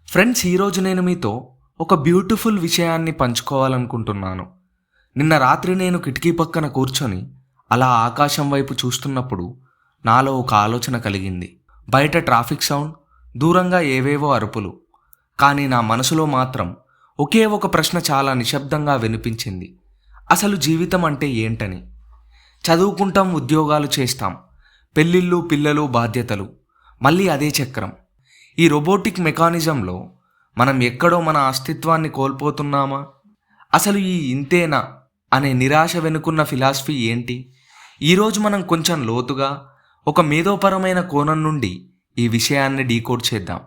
Friends, ఈరోజు నేను మీతో ఒక బ్యూటిఫుల్ విషయాన్ని పంచుకోవాలనుకుంటున్నాను. నిన్న రాత్రి నేను కిటికీ పక్కన కూర్చొని అలా ఆకాశం వైపు చూస్తున్నప్పుడు నాలో ఒక ఆలోచన కలిగింది. బయట ట్రాఫిక్ సౌండ్, దూరంగా ఏవేవో అరుపులు. కానీ నా మనసులో మాత్రం ఒకే ఒక ప్రశ్న చాలా నిశ్శబ్దంగా వినిపించింది. అసలు జీవితం అంటే ఏంటని. చదువుకుంటాం, ఉద్యోగాలు చేస్తాం, పెళ్ళిళ్ళు, పిల్లలు, బాధ్యతలు, మళ్ళీ అదే చక్రం. ఈ రోబోటిక్ మెకానిజంలో మనం ఎక్కడో మన అస్తిత్వాన్ని కోల్పోతున్నామా? అసలు ఈ ఇంతేనా అనే నిరాశ వెనుకున్న ఫిలాసఫీ ఏంటి? ఈరోజు మనం కొంచెం లోతుగా ఒక మేధోపరమైన కోణం నుండి ఈ విషయాన్ని డీకోడ్ చేద్దాం.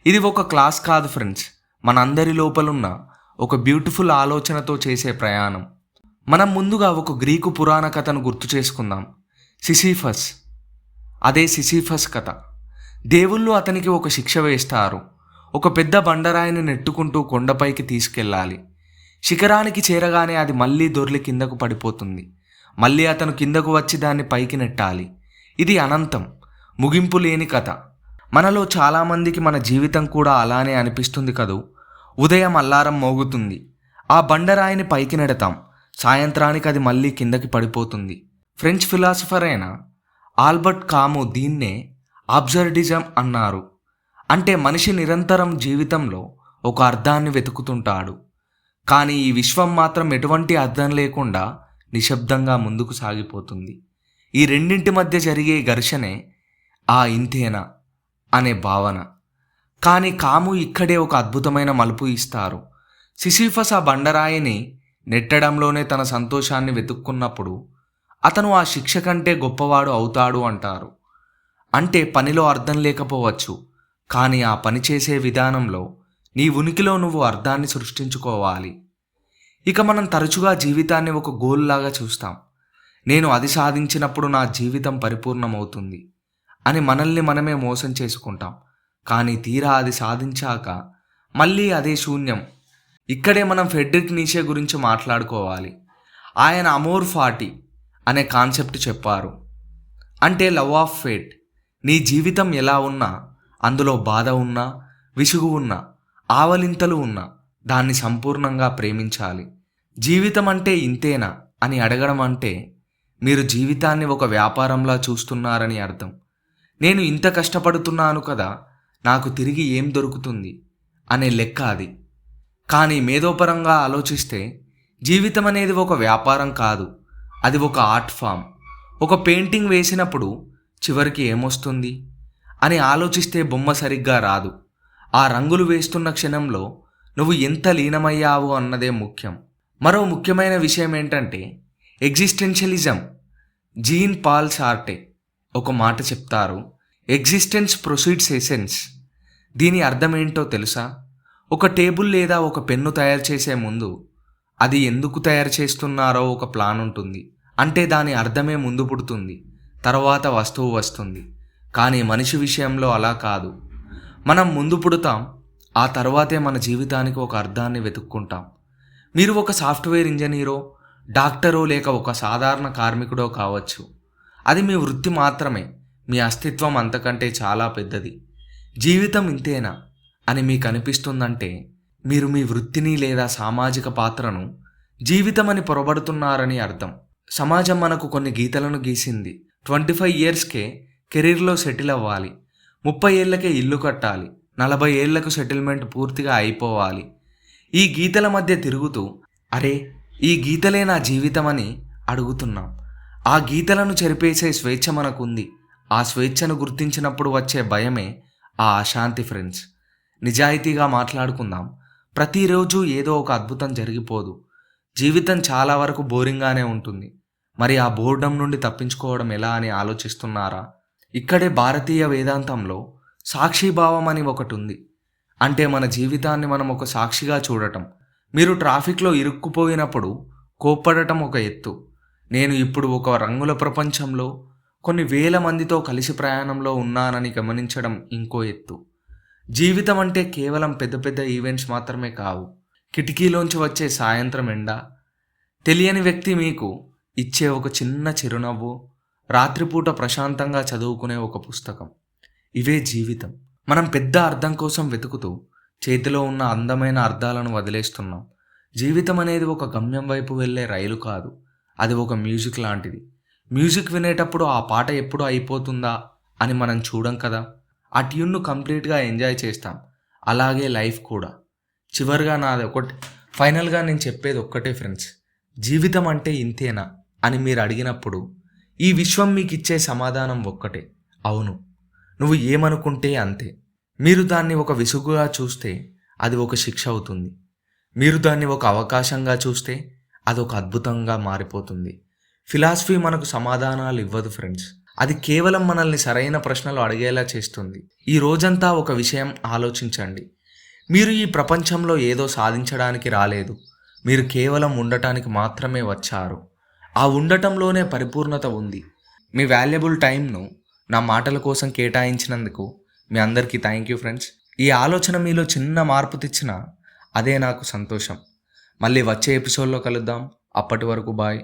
ఇది ఒక క్లాస్ కాదు ఫ్రెండ్స్, మనందరి లోపలున్న ఒక బ్యూటిఫుల్ ఆలోచనతో చేసే ప్రయాణం. మనం ముందుగా ఒక గ్రీకు పురాణ కథను గుర్తు చేసుకుందాం. సిసిఫస్. అదే సిసిఫస్ కథ. దేవుళ్ళు అతనికి ఒక శిక్ష వేస్తారు. ఒక పెద్ద బండరాయిని నెట్టుకుంటూ కొండపైకి తీసుకెళ్ళాలి. శిఖరానికి చేరగానే అది మళ్ళీ దొర్లి కిందకు పడిపోతుంది. మళ్ళీ అతను కిందకు వచ్చి దాన్ని పైకి నెట్టాలి. ఇది అనంతం, ముగింపు లేని కథ. మనలో చాలామందికి మన జీవితం కూడా అలానే అనిపిస్తుంది కదూ. ఉదయం అల్లారం మోగుతుంది, ఆ బండరాయిని పైకి నెడతాం, సాయంత్రానికి అది మళ్ళీ కిందకి పడిపోతుంది. ఫ్రెంచ్ ఫిలాసఫర్ అయిన ఆల్బర్ట్ కాము దీన్నే అబ్సర్డిజం అన్నారు. అంటే మనిషి నిరంతరం జీవితంలో ఒక అర్థాన్ని వెతుకుతుంటాడు, కానీ ఈ విశ్వం మాత్రం ఎటువంటి అర్థం లేకుండా నిశ్శబ్దంగా ముందుకు సాగిపోతుంది. ఈ రెండింటి మధ్య జరిగే ఘర్షణే ఆ ఇంతేనా అనే భావన. కానీ కాము ఇక్కడే ఒక అద్భుతమైన మలుపు ఇస్తారు. సిసిఫస్ ఆ బండరాయిని నెట్టడంలోనే తన సంతోషాన్ని వెతుక్కున్నప్పుడు అతను ఆ శిక్ష కంటే గొప్పవాడు అవుతాడు అంటారు. అంటే పనిలో అర్థం లేకపోవచ్చు, కానీ ఆ పని చేసే విధానంలో నీ ఉనికిలో నువ్వు అర్థాన్ని సృష్టించుకోవాలి. ఇక మనం తరచుగా జీవితాన్ని ఒక గోల్ లాగా చూస్తాం. నేను అది సాధించినప్పుడు నా జీవితం పరిపూర్ణమవుతుంది అని మనల్ని మనమే మోసం చేసుకుంటాం. కానీ తీరా అది సాధించాక మళ్ళీ అదే శూన్యం. ఇక్కడే మనం ఫెడ్రిక్ నీషే గురించి మాట్లాడుకోవాలి. ఆయన అమోర్ ఫాటి అనే కాన్సెప్ట్ చెప్పారు. అంటే లవ్ ఆఫ్ ఫేట్. నీ జీవితం ఎలా ఉన్నా, అందులో బాధ ఉన్నా, విసుగు ఉన్నా, ఆవలింతలు ఉన్నా, దాన్ని సంపూర్ణంగా ప్రేమించాలి. జీవితం అంటే ఇంతేనా అని అడగడం అంటే మీరు జీవితాన్ని ఒక వ్యాపారంలా చూస్తున్నారని అర్థం. నేను ఇంత కష్టపడుతున్నాను కదా, నాకు తిరిగి ఏం దొరుకుతుంది అనే లెక్క అది. కానీ మేధోపరంగా ఆలోచిస్తే జీవితం అనేది ఒక వ్యాపారం కాదు, అది ఒక ఆర్ట్ ఫామ్. ఒక పెయింటింగ్ వేసినప్పుడు చివరికి ఏమొస్తుంది అని ఆలోచిస్తే బొమ్మ సరిగ్గా రాదు. ఆ రంగులు వేస్తున్న క్షణంలో నువ్వు ఎంత లీనమయ్యావు అన్నదే ముఖ్యం. మరో ముఖ్యమైన విషయం ఏంటంటే ఎగ్జిస్టెన్షియలిజం. జీన్ పాల్ సార్టే ఒక మాట చెప్తారు, ఎగ్జిస్టెన్స్ ప్రొసీడ్స్ ఎసెన్స్. దీని అర్థం ఏంటో తెలుసా? ఒక టేబుల్ లేదా ఒక పెన్ను తయారు చేసే ముందు అది ఎందుకు తయారు చేస్తున్నారో ఒక ప్లాన్ ఉంటుంది. అంటే దాని అర్థమే ముందు పుడుతుంది, తర్వాత వస్తువు వస్తుంది. కానీ మనిషి విషయంలో అలా కాదు. మనం ముందు పుడతాం, ఆ తర్వాతే మన జీవితానికి ఒక అర్థాన్ని వెతుక్కుంటాం. మీరు ఒక సాఫ్ట్వేర్ ఇంజనీరో, డాక్టరో లేక ఒక సాధారణ కార్మికుడో కావచ్చు. అది మీ వృత్తి మాత్రమే. మీ అస్తిత్వం అంతకంటే చాలా పెద్దది. జీవితం ఇంతేనా అని మీకు అనిపిస్తుందంటే మీరు మీ వృత్తిని లేదా సామాజిక పాత్రను జీవితం అని పొరబడుతున్నారని అర్థం. సమాజం మనకు కొన్ని గీతలను గీసింది. 25 ఇయర్స్కే కెరీర్లో సెటిల్ అవ్వాలి, 30 ఏళ్లకే ఇల్లు కట్టాలి, 40 ఏళ్లకు సెటిల్మెంట్ పూర్తిగా అయిపోవాలి. ఈ గీతల మధ్య తిరుగుతూ అరే ఈ గీతలే నా జీవితం అని అడుగుతున్నాం. ఆ గీతలను చెరిపేసే స్వేచ్ఛ మనకుంది. ఆ స్వేచ్ఛను గుర్తించినప్పుడు వచ్చే భయమే ఆ అశాంతి ఫ్రెండ్స్. నిజాయితీగా మాట్లాడుకుందాం. ప్రతిరోజు ఏదో ఒక అద్భుతం జరిగిపోదు. జీవితం చాలా వరకు బోరింగ్గానే ఉంటుంది. మరి ఆ బోర్డం నుండి తప్పించుకోవడం ఎలా అని ఆలోచిస్తున్నారా? ఇక్కడే భారతీయ వేదాంతంలో సాక్షిభావం అని ఒకటి ఉంది. అంటే మన జీవితాన్ని మనం ఒక సాక్షిగా చూడటం. మీరు ట్రాఫిక్లో ఇరుక్కుపోయినప్పుడు కోప్పడటం ఒక ఎత్తు. నేను ఇప్పుడు ఒక రంగుల ప్రపంచంలో కొన్ని వేల మందితో కలిసి ప్రయాణంలో ఉన్నానని గమనించడం ఇంకో ఎత్తు. జీవితం అంటే కేవలం పెద్ద పెద్ద ఈవెంట్స్ మాత్రమే కావు. కిటికీలోంచి వచ్చే సాయంత్రం ఎండ, తెలియని వ్యక్తి మీకు ఇచ్చే ఒక చిన్న చిరునవ్వు, రాత్రిపూట ప్రశాంతంగా చదువుకునే ఒక పుస్తకం. ఇవే జీవితం. మనం పెద్ద అర్థం కోసం వెతుకుతూ చేతిలో ఉన్న అందమైన అర్థాలను వదిలేస్తున్నాం. జీవితం అనేది ఒక గమ్యం వైపు వెళ్ళే రైలు కాదు, అది ఒక మ్యూజిక్ లాంటిది. మ్యూజిక్ వినేటప్పుడు ఆ పాట ఎప్పుడు అయిపోతుందా అని మనం చూడం కదా, ఆ ట్యూన్ను కంప్లీట్గా ఎంజాయ్ చేస్తాం. అలాగే లైఫ్ కూడా. చివరిగా నాది ఒకటి ఫైనల్గా నేను చెప్పేది ఒక్కటే ఫ్రెండ్స్, జీవితం అంటే ఇంతేనా అని మీరు అడిగినప్పుడు ఈ విశ్వం మీకు ఇచ్చే సమాధానం ఒక్కటే, అవును, నువ్వు ఏమనుకుంటే అంతే. మీరు దాన్ని ఒక విసుగుగా చూస్తే అది ఒక శిక్ష అవుతుంది. మీరు దాన్ని ఒక అవకాశంగా చూస్తే అది ఒక అద్భుతంగా మారిపోతుంది. ఫిలాసఫీ మనకు సమాధానాలు ఇవ్వదు ఫ్రెండ్స్, అది కేవలం మనల్ని సరైన ప్రశ్నలు అడిగేలా చేస్తుంది. ఈ రోజంతా ఒక విషయం ఆలోచించండి, మీరు ఈ ప్రపంచంలో ఏదో సాధించడానికి రాలేదు, మీరు కేవలం ఉండటానికి మాత్రమే వచ్చారు. ఆ ఉండటంలోనే పరిపూర్ణత ఉంది. మీ వాల్యుబుల్ టైంను నా మాటల కోసం కేటాయించినందుకు మీ అందరికీ థ్యాంక్ యూ ఫ్రెండ్స్. ఈ ఆలోచన మీలో చిన్న మార్పు తెచ్చినా అదే నాకు సంతోషం. మళ్ళీ వచ్చే ఎపిసోడ్లో కలుద్దాం. అప్పటి వరకు బాయ్.